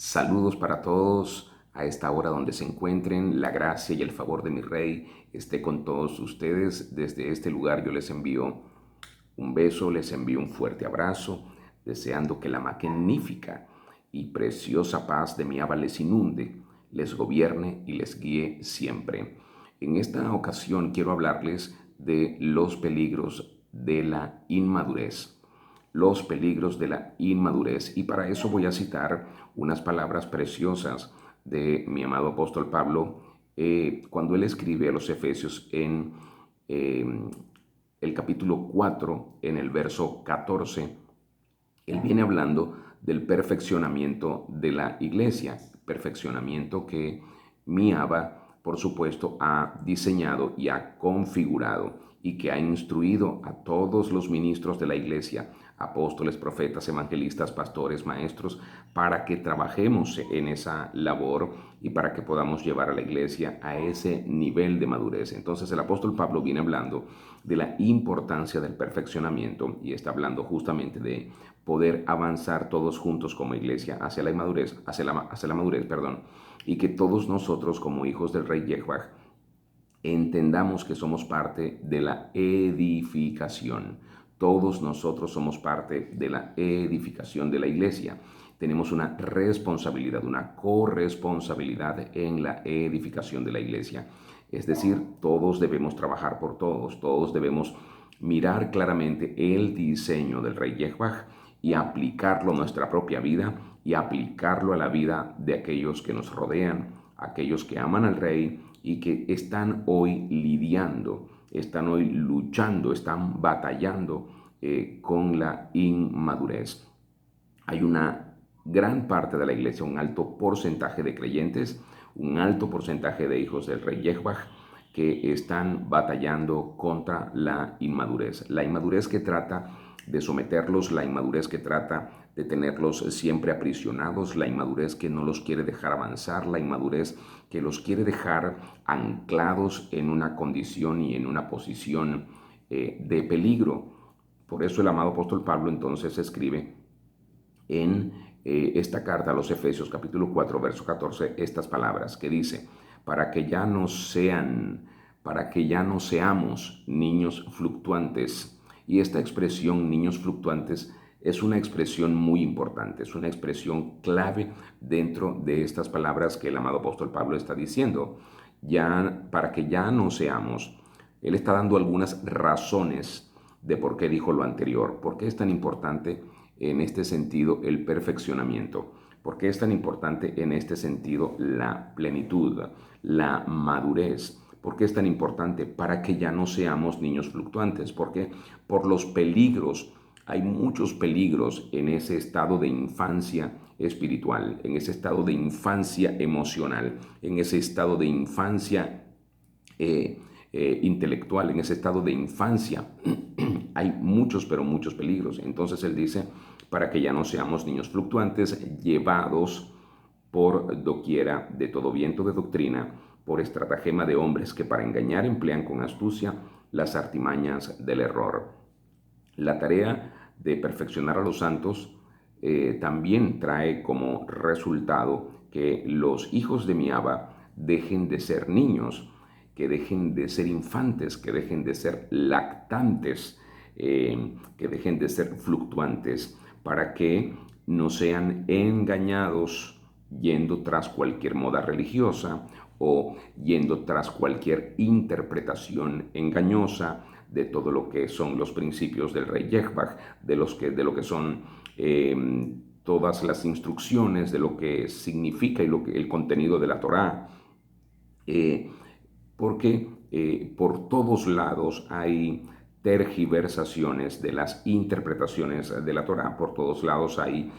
Saludos para todos a esta hora donde se encuentren. La gracia y el favor de mi Rey esté con todos ustedes. Desde este lugar yo les envío un beso, les envío un fuerte abrazo, deseando que la magnífica y preciosa paz de mi Abba les inunde, les gobierne y les guíe siempre. En esta ocasión quiero hablarles de los peligros de la inmadurez. Los peligros de la inmadurez. Y para eso voy a citar unas palabras preciosas de mi amado apóstol Pablo cuando él escribe a los Efesios en eh, el capítulo 4, en el verso 14. Él viene hablando del perfeccionamiento de la iglesia, perfeccionamiento que mi Abba, por supuesto, ha diseñado y ha configurado y que ha instruido a todos los ministros de la iglesia, apóstoles, profetas, evangelistas, pastores, maestros, para que trabajemos en esa labor y para que podamos llevar a la iglesia a ese nivel de madurez. Entonces el apóstol Pablo viene hablando de la importancia del perfeccionamiento y está hablando justamente de poder avanzar todos juntos como iglesia hacia la madurez, perdón, y que todos nosotros como hijos del rey Yahweh entendamos que somos parte de la edificación. Todos nosotros somos parte de la edificación de la iglesia. Tenemos una responsabilidad, una corresponsabilidad en la edificación de la iglesia. Es decir, todos debemos trabajar por todos, todos debemos mirar claramente el diseño del rey Yahweh y aplicarlo a nuestra propia vida y aplicarlo a la vida de aquellos que nos rodean, aquellos que aman al rey y que están hoy lidiando, están hoy luchando, están batallando con la inmadurez. Hay una gran parte de la iglesia, un alto porcentaje de creyentes, un alto porcentaje de hijos del rey Yahweh que están batallando contra la inmadurez. La inmadurez que trata de someterlos, la inmadurez que trata de tenerlos siempre aprisionados, la inmadurez que no los quiere dejar avanzar, la inmadurez que los quiere dejar anclados en una condición y en una posición de peligro. Por eso el amado apóstol Pablo entonces escribe en esta carta a los Efesios capítulo 4 verso 14 estas palabras que dice: para que ya no seamos niños fluctuantes. Y esta expresión niños fluctuantes es una expresión muy importante, es una expresión clave dentro de estas palabras que el amado apóstol Pablo está diciendo. Ya, para que ya no seamos, él está dando algunas razones de por qué dijo lo anterior, por qué es tan importante en este sentido el perfeccionamiento, por qué es tan importante en este sentido la plenitud, la madurez. ¿Por qué es tan importante? Para que ya no seamos niños fluctuantes. ¿Por qué? Por los peligros. Hay muchos peligros en ese estado de infancia espiritual, en ese estado de infancia emocional, en ese estado de infancia intelectual, en ese estado de infancia. Hay muchos, pero muchos peligros. Entonces él dice, para que ya no seamos niños fluctuantes, llevados por doquiera de todo viento de doctrina, por estratagema de hombres que para engañar emplean con astucia las artimañas del error. La tarea de perfeccionar a los santos también trae como resultado que los hijos de mi Abba dejen de ser niños, que dejen de ser infantes, que dejen de ser lactantes, que dejen de ser fluctuantes, para que no sean engañados yendo tras cualquier moda religiosa o yendo tras cualquier interpretación engañosa de todo lo que son los principios del rey Yahweh, de lo que son todas las instrucciones, de lo que significa y el contenido de la Torá. Porque por todos lados hay tergiversaciones de las interpretaciones de la Torá, por todos lados hay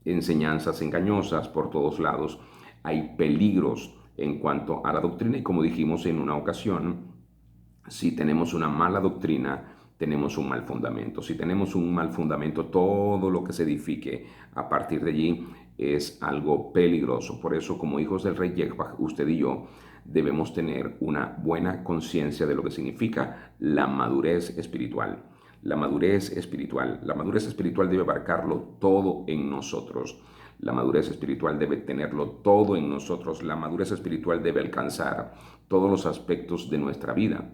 enseñanzas engañosas, por todos lados hay peligros en cuanto a la doctrina y como dijimos en una ocasión, si tenemos una mala doctrina, tenemos un mal fundamento. Si tenemos un mal fundamento, todo lo que se edifique a partir de allí es algo peligroso. Por eso, como hijos del rey Yahweh, usted y yo debemos tener una buena conciencia de lo que significa la madurez espiritual. la madurez espiritual. La madurez espiritual debe abarcarlo todo en nosotros. La madurez espiritual debe tenerlo todo en nosotros. La madurez espiritual debe alcanzar todos los aspectos de nuestra vida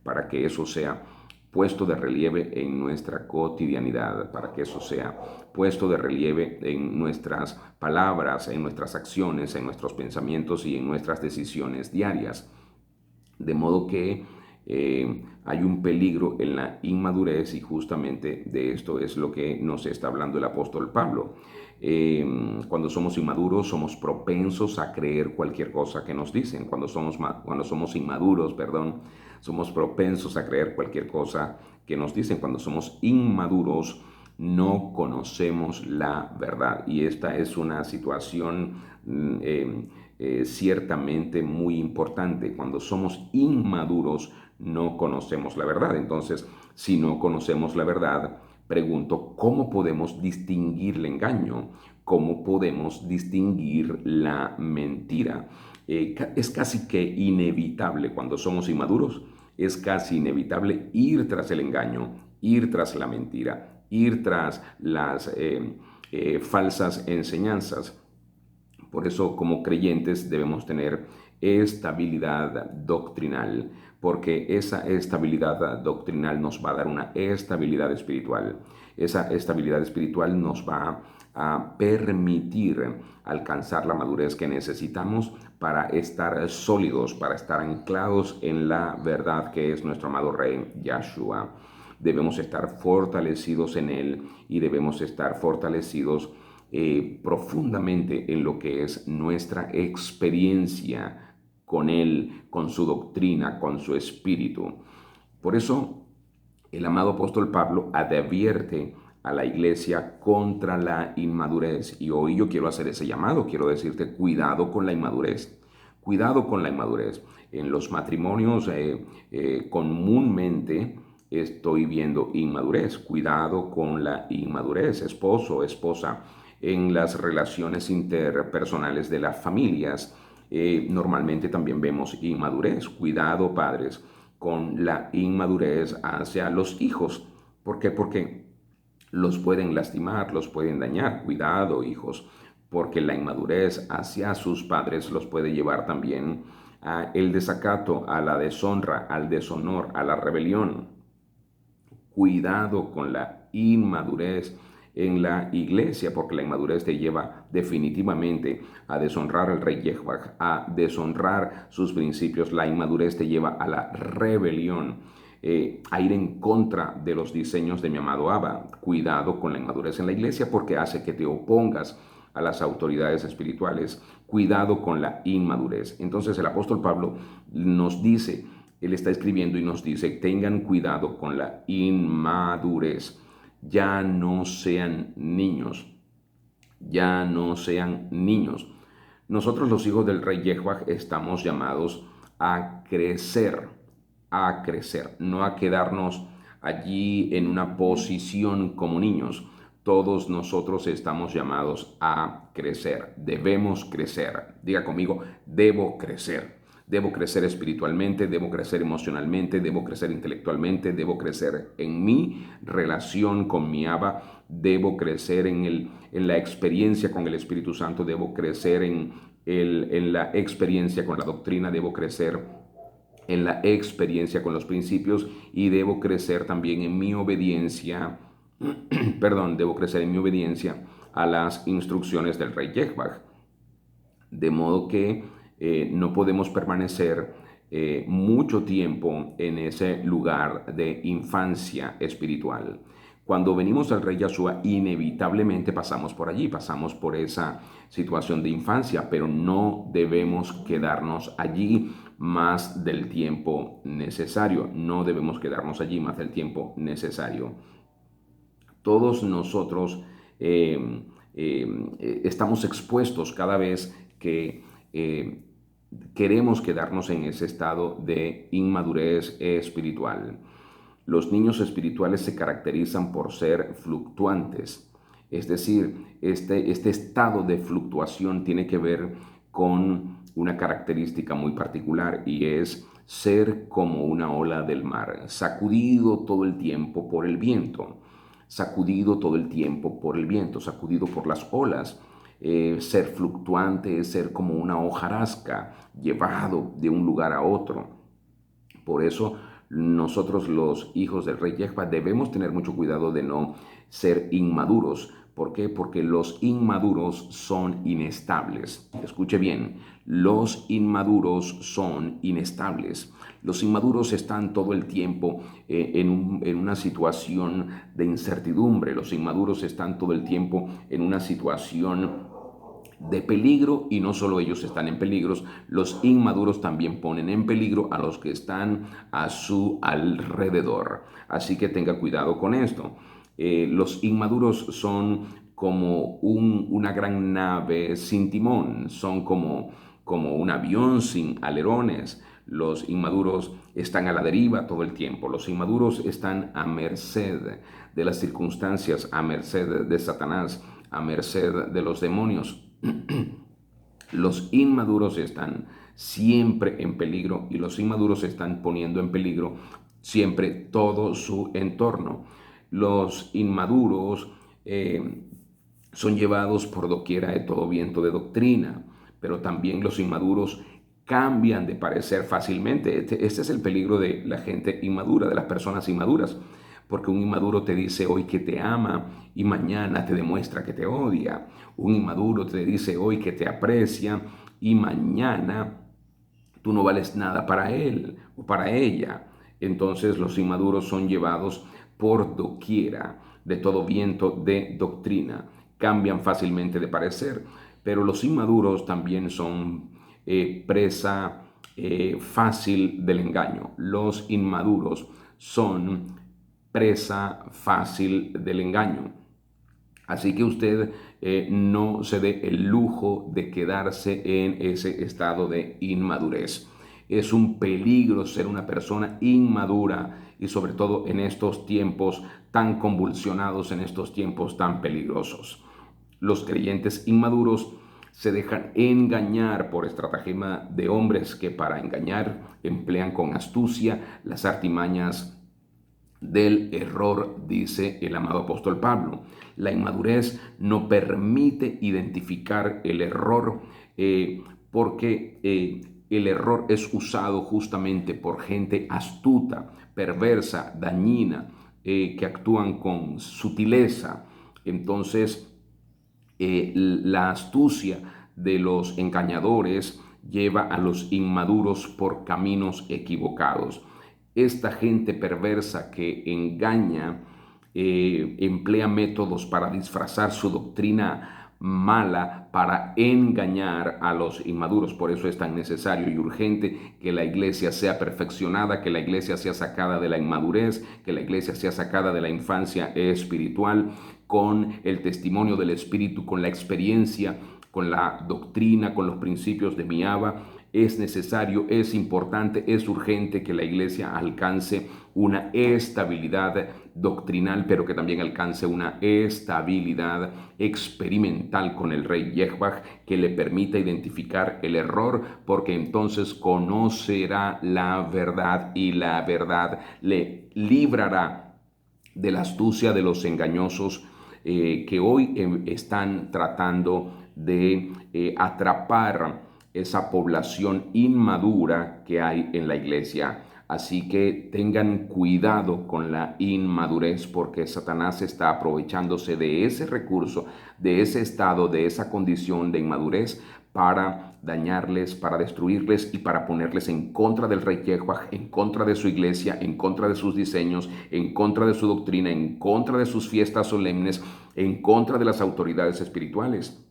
para que eso sea puesto de relieve en nuestra cotidianidad, para que eso sea puesto de relieve en nuestras palabras, en nuestras acciones, en nuestros pensamientos y en nuestras decisiones diarias. De modo que hay un peligro en la inmadurez y justamente de esto es lo que nos está hablando el apóstol Pablo. Cuando somos inmaduros somos propensos a creer cualquier cosa que nos dicen. Cuando somos inmaduros, perdón, somos propensos a creer cualquier cosa que nos dicen. Cuando somos inmaduros no conocemos la verdad y esta es una situación ciertamente muy importante. Cuando somos inmaduros no conocemos la verdad. Entonces, si no conocemos la verdad, pregunto, ¿cómo podemos distinguir el engaño? ¿Cómo podemos distinguir la mentira? Es casi que inevitable cuando somos inmaduros, es casi inevitable ir tras el engaño, ir tras la mentira, ir tras las falsas enseñanzas. Por eso, como creyentes, debemos tener estabilidad doctrinal, porque esa estabilidad doctrinal nos va a dar una estabilidad espiritual. Esa estabilidad espiritual nos va a permitir alcanzar la madurez que necesitamos para estar sólidos, para estar anclados en la verdad que es nuestro amado Rey Yahshua. Debemos estar fortalecidos en Él y debemos estar fortalecidos profundamente en lo que es nuestra experiencia con Él, con su doctrina, con su espíritu. Por eso el amado apóstol Pablo advierte a la iglesia contra la inmadurez y hoy yo quiero hacer ese llamado, quiero decirte cuidado con la inmadurez, cuidado con la inmadurez. En los matrimonios comúnmente estoy viendo inmadurez, cuidado con la inmadurez, esposo, esposa, en las relaciones interpersonales de las familias. Normalmente también vemos inmadurez, cuidado padres con la inmadurez hacia los hijos. ¿Por qué? Porque los pueden lastimar, los pueden dañar. Cuidado, hijos, porque la inmadurez hacia sus padres los puede llevar también a el desacato, a la deshonra, al deshonor, a la rebelión. Cuidado con la inmadurez en la iglesia, porque la inmadurez te lleva definitivamente a deshonrar al rey Yahweh, a deshonrar sus principios. La inmadurez te lleva a la rebelión, a ir en contra de los diseños de mi amado Abba. Cuidado con la inmadurez en la iglesia porque hace que te opongas a las autoridades espirituales. Cuidado con la inmadurez. Entonces el apóstol Pablo nos dice, él está escribiendo y nos dice, tengan cuidado con la inmadurez. Ya no sean niños, ya no sean niños. Nosotros los hijos del rey Yahweh estamos llamados a crecer, no a quedarnos allí en una posición como niños. Todos nosotros estamos llamados a crecer, debemos crecer. Diga conmigo, debo crecer. Debo crecer espiritualmente, debo crecer emocionalmente, debo crecer intelectualmente, debo crecer en mi relación con mi Abba, debo crecer en la experiencia con el Espíritu Santo, debo crecer en la experiencia con la doctrina, debo crecer en la experiencia con los principios y debo crecer también en mi obediencia, debo crecer en mi obediencia a las instrucciones del Rey Yahweh. De modo que no podemos permanecer mucho tiempo en ese lugar de infancia espiritual. Cuando venimos al Rey Yahshua, inevitablemente pasamos por allí, pasamos por esa situación de infancia, pero no debemos quedarnos allí más del tiempo necesario. No debemos quedarnos allí más del tiempo necesario. Todos nosotros estamos expuestos cada vez que queremos quedarnos en ese estado de inmadurez espiritual. Los niños espirituales se caracterizan por ser fluctuantes, es decir, este estado de fluctuación tiene que ver con una característica muy particular y es ser como una ola del mar, sacudido todo el tiempo por el viento, sacudido todo el tiempo por el viento, sacudido por las olas. Ser fluctuante es ser como una hojarasca, llevado de un lugar a otro. Por eso nosotros los hijos del rey Yehva debemos tener mucho cuidado de no ser inmaduros. ¿Por qué? Porque los inmaduros son inestables. Escuche bien, los inmaduros son inestables. Los inmaduros están todo el tiempo en una situación de incertidumbre. Los inmaduros están todo el tiempo en una situación de peligro, y no solo ellos están en peligro, los inmaduros también ponen en peligro a los que están a su alrededor. Así que tenga cuidado con esto. Los inmaduros son como una gran nave sin timón, son como un avión sin alerones. Los inmaduros están a la deriva todo el tiempo. Los inmaduros están a merced de las circunstancias, a merced de Satanás, a merced de los demonios. Los inmaduros están siempre en peligro, y los inmaduros están poniendo en peligro siempre todo su entorno. Los inmaduros son llevados por doquiera de todo viento de doctrina, pero también los inmaduros cambian de parecer fácilmente. Este es el peligro de la gente inmadura, de las personas inmaduras, porque un inmaduro te dice hoy que te ama y mañana te demuestra que te odia. Un inmaduro te dice hoy que te aprecia y mañana tú no vales nada para él o para ella. Entonces los inmaduros son llevados por doquiera de todo viento de doctrina. Cambian fácilmente de parecer, pero los inmaduros también son presa fácil del engaño. Los inmaduros son presa fácil del engaño. Así que usted no se dé el lujo de quedarse en ese estado de inmadurez. Es un peligro ser una persona inmadura, y sobre todo en estos tiempos tan convulsionados, en estos tiempos tan peligrosos. Los creyentes inmaduros se dejan engañar por estratagema de hombres que para engañar emplean con astucia las artimañas del error, dice el amado apóstol Pablo. La inmadurez no permite identificar el error, porque el error es usado justamente por gente astuta, perversa, dañina, que actúan con sutileza. Entonces, la astucia de los engañadores lleva a los inmaduros por caminos equivocados. Esta gente perversa que engaña emplea métodos para disfrazar su doctrina mala, para engañar a los inmaduros. Por eso es tan necesario y urgente que la iglesia sea perfeccionada, que la iglesia sea sacada de la inmadurez, que la iglesia sea sacada de la infancia espiritual, con el testimonio del Espíritu, con la experiencia, con la doctrina, con los principios de mi Abba. Es necesario, es importante, es urgente que la iglesia alcance una estabilidad doctrinal, pero que también alcance una estabilidad experimental con el rey Yehvah, que le permita identificar el error, porque entonces conocerá la verdad y la verdad le librará de la astucia de los engañosos que hoy están tratando de atrapar esa población inmadura que hay en la iglesia. Así que tengan cuidado con la inmadurez, porque Satanás está aprovechándose de ese recurso, de ese estado, de esa condición de inmadurez, para dañarles, para destruirles y para ponerles en contra del rey Yehvah, en contra de su iglesia, en contra de sus diseños, en contra de su doctrina, en contra de sus fiestas solemnes, en contra de las autoridades espirituales.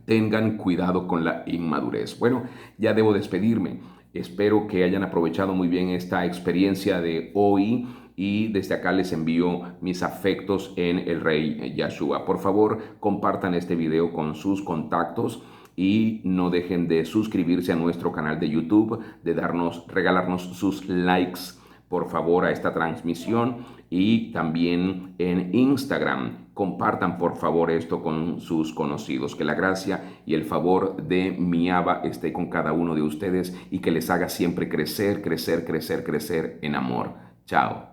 Tengan cuidado con la inmadurez. Bueno, ya debo despedirme. Espero que hayan aprovechado muy bien esta experiencia de hoy, y desde acá les envío mis afectos en el Rey Yahshua. Por favor, compartan este video con sus contactos y no dejen de suscribirse a nuestro canal de YouTube, de regalarnos sus likes, por favor, a esta transmisión, y también en Instagram. compartan por favor esto con sus conocidos. Que la gracia y el favor de mi Abba esté con cada uno de ustedes y que les haga siempre crecer, crecer, crecer, crecer en amor. Chao.